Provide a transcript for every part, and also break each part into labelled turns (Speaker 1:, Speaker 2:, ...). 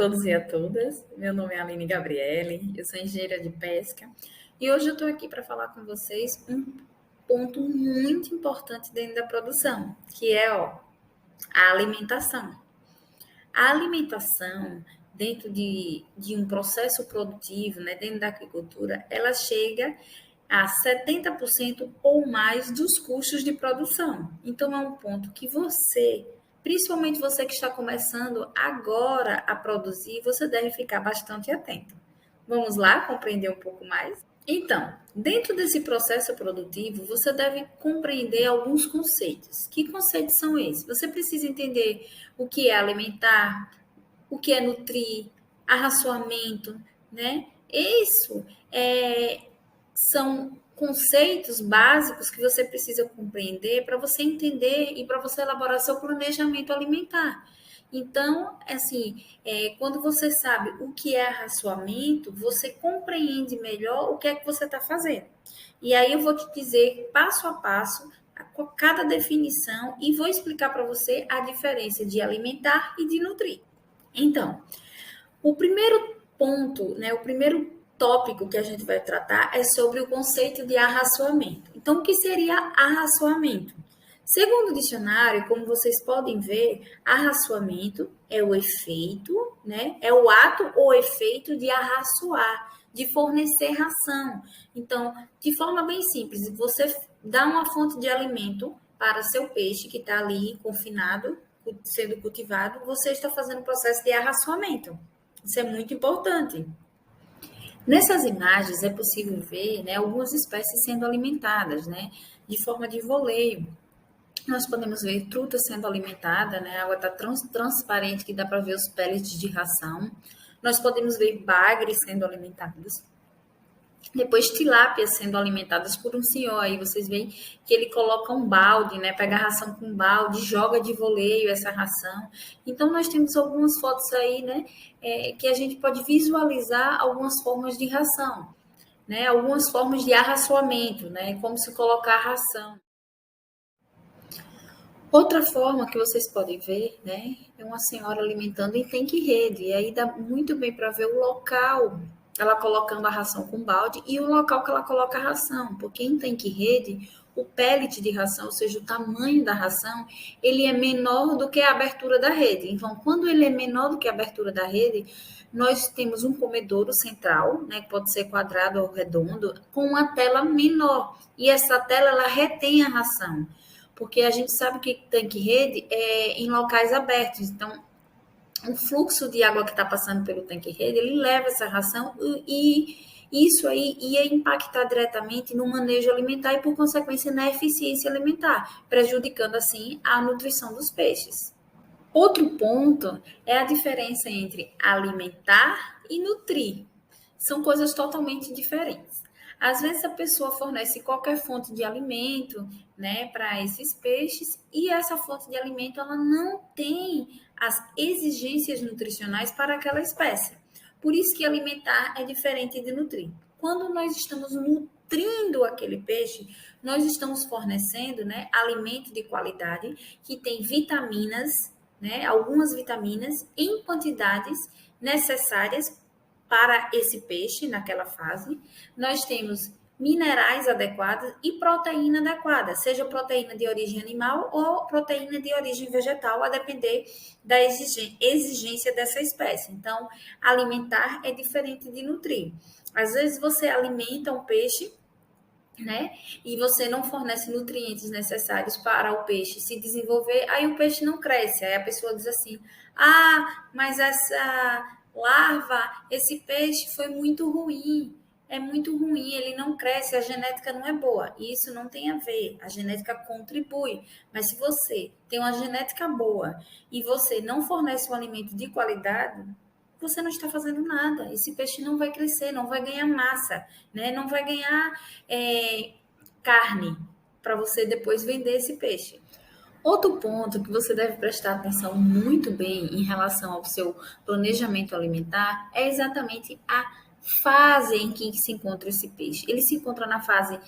Speaker 1: todos e a todas. Meu nome é Aline Gabriele, eu sou engenheira de pesca e hoje eu estou aqui para falar com vocês um ponto muito importante dentro da produção, que é a alimentação. A alimentação dentro de um processo produtivo, né, dentro da agricultura, ela chega a 70% ou mais dos custos de produção. Então, é um ponto que você, principalmente você que está começando agora a produzir, você deve ficar bastante atento. Vamos lá compreender um pouco mais? Então, dentro desse processo produtivo, você deve compreender alguns conceitos. Que conceitos são esses? Você precisa entender o que é alimentar, o que é nutrir, arraçoamento, né? Isso são conceitos básicos que você precisa compreender para você entender e para você elaborar seu planejamento alimentar. Então, assim, quando você sabe o que é arraçoamento, você compreende melhor o que é que você está fazendo. E aí eu vou te dizer passo a passo cada definição e vou explicar para você a diferença de alimentar e de nutrir. Então, o primeiro ponto, né, o primeiro tópico que a gente vai tratar é sobre o conceito de arraçoamento. Então, o que seria arraçoamento? Segundo o dicionário, como vocês podem ver, arraçoamento é o efeito, né? É o ato ou efeito de arraçoar, de fornecer ração. Então, de forma bem simples, você dá uma fonte de alimento para seu peixe que está ali confinado, sendo cultivado, você está fazendo o processo de arraçoamento. Isso é muito importante. Nessas imagens é possível ver, né, algumas espécies sendo alimentadas, né, de forma de voleio. Nós podemos ver truta sendo alimentada, né, a água está transparente que dá para ver os pellets de ração. Nós podemos ver bagres sendo alimentados. Depois tilápias sendo alimentadas por um senhor, aí vocês veem que ele coloca um balde, né? Pega a ração com um balde, joga de voleio essa ração. Então nós temos algumas fotos aí, né? Que a gente pode visualizar algumas formas de ração, né? Algumas formas de arraçoamento, né? Como se colocar a ração. Outra forma que vocês podem ver, né? É uma senhora alimentando em tanque-rede. E aí dá muito bem para ver o local ela colocando a ração com balde e o local que ela coloca a ração, porque em tanque-rede, o pellet de ração, ou seja, o tamanho da ração, ele é menor do que a abertura da rede. Então, quando ele é menor do que a abertura da rede, nós temos um comedouro central, né, que pode ser quadrado ou redondo, com uma tela menor. E essa tela, ela retém a ração, porque a gente sabe que tanque-rede é em locais abertos. Então, o fluxo de água que está passando pelo tanque-rede, ele leva essa ração e isso aí ia impactar diretamente no manejo alimentar e, por consequência, na eficiência alimentar, prejudicando, assim, a nutrição dos peixes. Outro ponto é a diferença entre alimentar e nutrir. São coisas totalmente diferentes. Às vezes a pessoa fornece qualquer fonte de alimento, né, para esses peixes e essa fonte de alimento ela não tem as exigências nutricionais para aquela espécie. Por isso que alimentar é diferente de nutrir. Quando nós estamos nutrindo aquele peixe, nós estamos fornecendo, né, alimento de qualidade que tem vitaminas, né, algumas vitaminas em quantidades necessárias para esse peixe naquela fase. Nós temos minerais adequados e proteína adequada, seja proteína de origem animal ou proteína de origem vegetal, a depender da exigência dessa espécie. Então, alimentar é diferente de nutrir. Às vezes você alimenta um peixe, né? E você não fornece nutrientes necessários para o peixe se desenvolver, aí o peixe não cresce. Aí a pessoa diz assim: ah, mas essa larva, esse peixe foi muito ruim. É muito ruim, ele não cresce, a genética não é boa. E isso não tem a ver, a genética contribui. Mas se você tem uma genética boa e você não fornece um alimento de qualidade, você não está fazendo nada. Esse peixe não vai crescer, não vai ganhar massa, né? Não vai ganhar carne para você depois vender esse peixe. Outro ponto que você deve prestar atenção muito bem em relação ao seu planejamento alimentar é exatamente a fase em que se encontra esse peixe. Ele se encontra na fase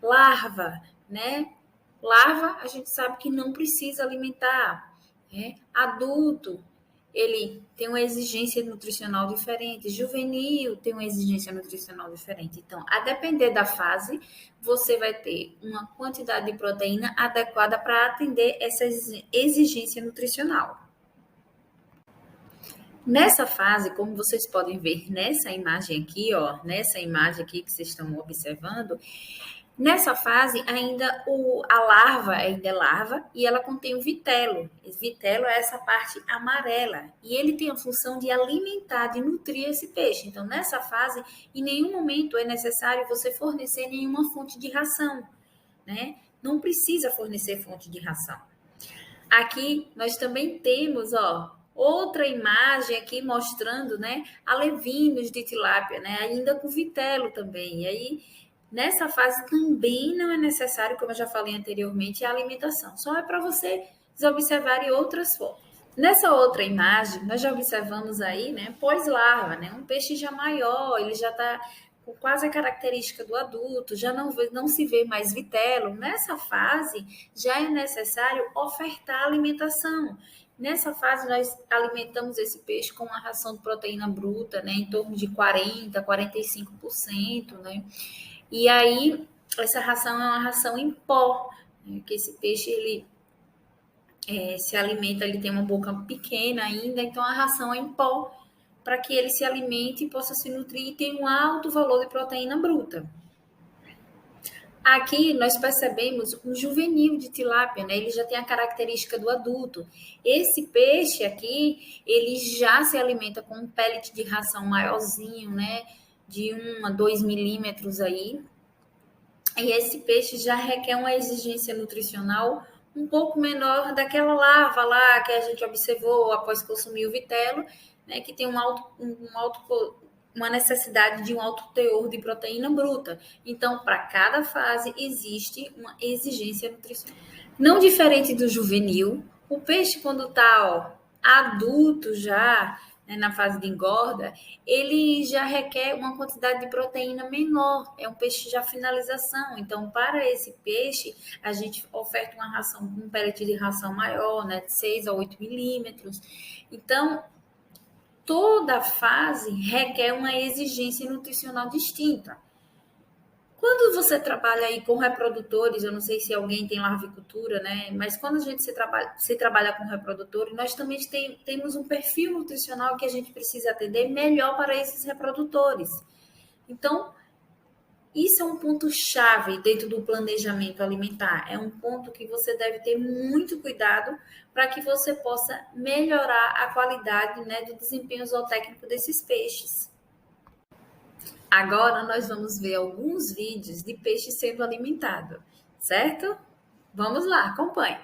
Speaker 1: larva, né? Larva, a gente sabe que não precisa alimentar, né? Adulto, ele tem uma exigência nutricional diferente, juvenil tem uma exigência nutricional diferente. Então, a depender da fase, você vai ter uma quantidade de proteína adequada para atender essa exigência nutricional. Nessa fase, como vocês podem ver nessa imagem aqui, ó, nessa imagem aqui que vocês estão observando, nessa fase, ainda a larva ainda é larva e ela contém o vitelo. Esse vitelo é essa parte amarela e ele tem a função de alimentar, de nutrir esse peixe. Então, nessa fase, em nenhum momento é necessário você fornecer nenhuma fonte de ração, né? Não precisa fornecer fonte de ração. Aqui nós também temos, ó, outra imagem aqui mostrando, né, alevinos de tilápia, né, ainda com vitelo também. E aí, nessa fase também não é necessário, como eu já falei anteriormente, a alimentação. Só é para vocês observarem outras formas. Nessa outra imagem, nós já observamos aí, né, pós-larva, né, um peixe já maior, ele já está com quase a característica do adulto, já não se vê mais vitelo. Nessa fase, já é necessário ofertar alimentação. Nessa fase, nós alimentamos esse peixe com uma ração de proteína bruta, né, em torno de 40%, 45%, né? E aí, essa ração é uma ração em pó, né, que esse peixe, ele se alimenta, ele tem uma boca pequena ainda, então a ração é em pó, para que ele se alimente e possa se nutrir e tenha um alto valor de proteína bruta. Aqui nós percebemos um juvenil de tilápia, né? Ele já tem a característica do adulto. Esse peixe aqui, ele já se alimenta com um pellet de ração maiorzinho, né? De 1 a 2 milímetros aí. E esse peixe já requer uma exigência nutricional um pouco menor daquela larva lá que a gente observou após consumir o vitelo, né? Que tem uma necessidade de um alto teor de proteína bruta. Então, para cada fase, existe uma exigência nutricional. Não diferente do juvenil, o peixe, quando está adulto já, né, na fase de engorda, ele já requer uma quantidade de proteína menor. É um peixe já finalização. Então, para esse peixe, a gente oferta uma ração, um pellet de ração maior, né, de 6 a 8 milímetros. Então, toda fase requer uma exigência nutricional distinta. Quando você trabalha aí com reprodutores, eu não sei se alguém tem larvicultura, né? Mas quando a gente se trabalha com reprodutores, nós também temos um perfil nutricional que a gente precisa atender melhor para esses reprodutores. Então, isso é um ponto-chave dentro do planejamento alimentar. É um ponto que você deve ter muito cuidado para que você possa melhorar a qualidade, né, do desempenho zootécnico desses peixes. Agora nós vamos ver alguns vídeos de peixe sendo alimentado, certo? Vamos lá, acompanhe.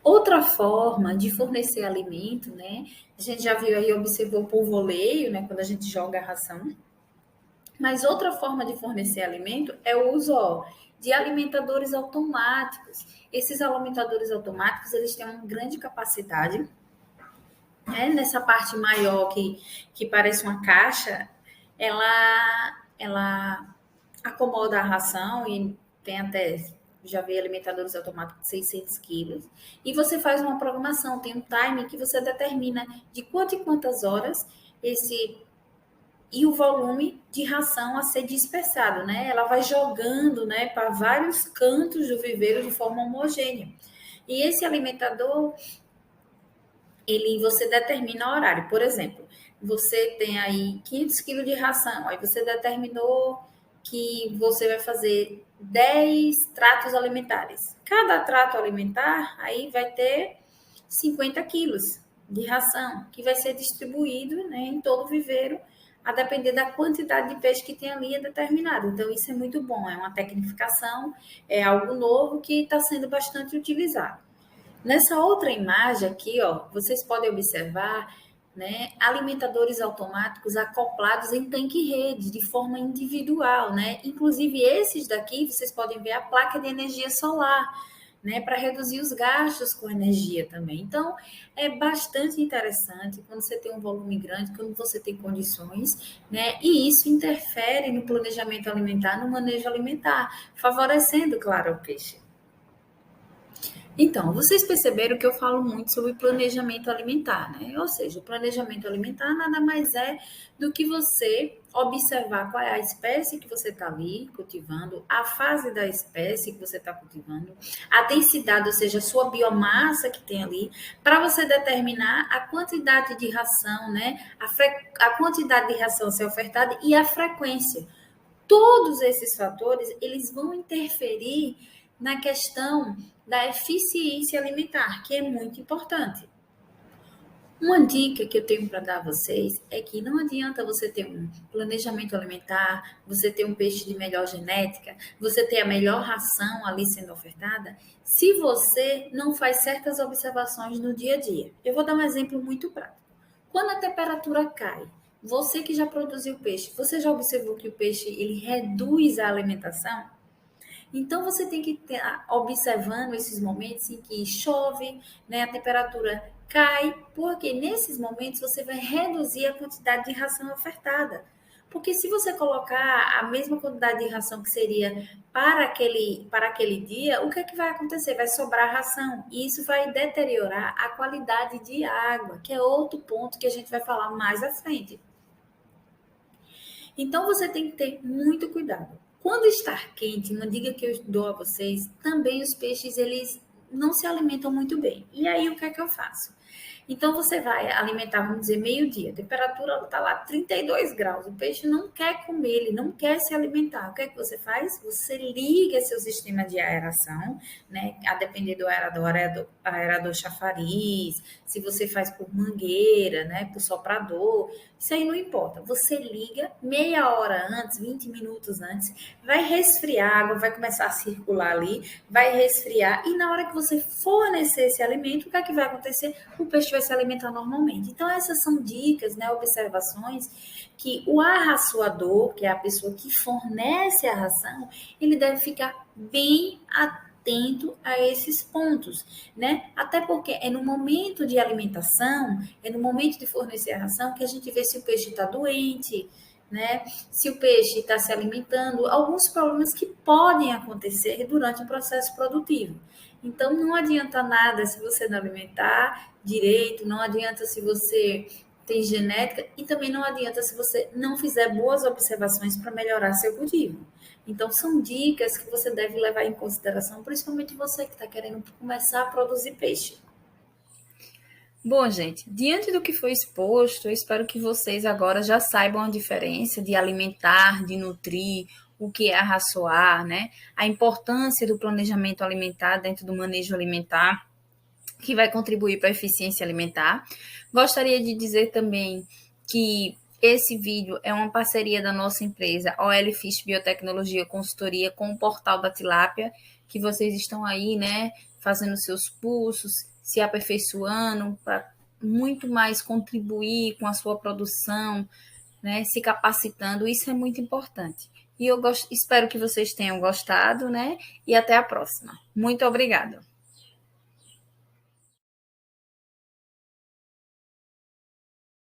Speaker 1: Outra forma de fornecer alimento, né? A gente já viu aí, observou o polvoleio, né? Quando a gente joga a ração. Mas outra forma de fornecer alimento é o uso de alimentadores automáticos. Esses alimentadores automáticos, eles têm uma grande capacidade, né? Nessa parte maior que parece uma caixa, ela acomoda a ração e tem até, já vi alimentadores automáticos de 600 quilos. E você faz uma programação, tem um time que você determina de quanto e quantas horas e o volume de ração a ser dispersado, né? Ela vai jogando, né, para vários cantos do viveiro de forma homogênea. E esse alimentador, você determina o horário. Por exemplo, você tem aí 500 quilos de ração, aí você determinou que você vai fazer 10 tratos alimentares. Cada trato alimentar aí vai ter 50 quilos de ração, que vai ser distribuído, né, em todo o viveiro, a depender da quantidade de peixe que tem ali é determinado. Então, isso é muito bom, é uma tecnificação, é algo novo que está sendo bastante utilizado. Nessa outra imagem aqui, ó, vocês podem observar, né, alimentadores automáticos acoplados em tanque-rede de forma individual, né? Inclusive esses daqui, vocês podem ver a placa de energia solar, né, para reduzir os gastos com energia também. Então, é bastante interessante quando você tem um volume grande, quando você tem condições, né? E isso interfere no planejamento alimentar, no manejo alimentar, favorecendo, claro, o peixe. Então, vocês perceberam que eu falo muito sobre planejamento alimentar, né? Ou seja, o planejamento alimentar nada mais é do que você observar qual é a espécie que você está ali cultivando, a fase da espécie que você está cultivando, a densidade, ou seja, a sua biomassa que tem ali, para você determinar a quantidade de ração, né? A quantidade de ração a ser ofertada e a frequência. Todos esses fatores, eles vão interferir na questão da eficiência alimentar, que é muito importante. Uma dica que eu tenho para dar a vocês é que não adianta você ter um planejamento alimentar, você ter um peixe de melhor genética, você ter a melhor ração ali sendo ofertada, se você não faz certas observações no dia a dia. Eu vou dar um exemplo muito prático. Quando a temperatura cai, você que já produziu peixe, você já observou que o peixe ele reduz a alimentação? Então você tem que estar observando esses momentos em que chove, né, a temperatura cai, porque nesses momentos você vai reduzir a quantidade de ração ofertada. Porque se você colocar a mesma quantidade de ração que seria para aquele dia, o que é que vai acontecer? Vai sobrar ração. E isso vai deteriorar a qualidade de água, que é outro ponto que a gente vai falar mais à frente. Então você tem que ter muito cuidado. Quando está quente, uma dica que eu dou a vocês, também os peixes eles não se alimentam muito bem. E aí o que é que eu faço? Então você vai alimentar, vamos dizer, meio-dia, a temperatura está lá 32 graus, o peixe não quer comer, ele não quer se alimentar. O que é que você faz? Você liga seu sistema de aeração, né? A depender do aerador chafariz, se você faz por mangueira, né? Por soprador, isso aí não importa. Você liga meia hora antes, 20 minutos antes, vai resfriar, a água vai começar a circular ali, vai resfriar e na hora que você fornecer esse alimento, o que é que vai acontecer? O peixe vai se alimentar normalmente. Então, essas são dicas, né, observações que o arraçoador, que é a pessoa que fornece a ração, ele deve ficar bem atento a esses pontos, né? Até porque é no momento de alimentação, é no momento de fornecer a ração que a gente vê se o peixe está doente, né? Se o peixe está se alimentando, alguns problemas que podem acontecer durante o processo produtivo. Então, não adianta nada se você não alimentar direito, não adianta se você tem genética e também não adianta se você não fizer boas observações para melhorar seu cultivo. Então, são dicas que você deve levar em consideração, principalmente você que está querendo começar a produzir peixe. Bom, gente, diante do que foi exposto, eu espero que vocês agora já saibam a diferença de alimentar, de nutrir, o que é arraçoar, né? A importância do planejamento alimentar dentro do manejo alimentar, que vai contribuir para a eficiência alimentar. Gostaria de dizer também que esse vídeo é uma parceria da nossa empresa OL Fish Biotecnologia Consultoria com o Portal da Tilápia, que vocês estão aí, né, fazendo seus cursos, se aperfeiçoando para muito mais contribuir com a sua produção, né, se capacitando, isso é muito importante. E eu espero que vocês tenham gostado, né, e até a próxima. Muito obrigada.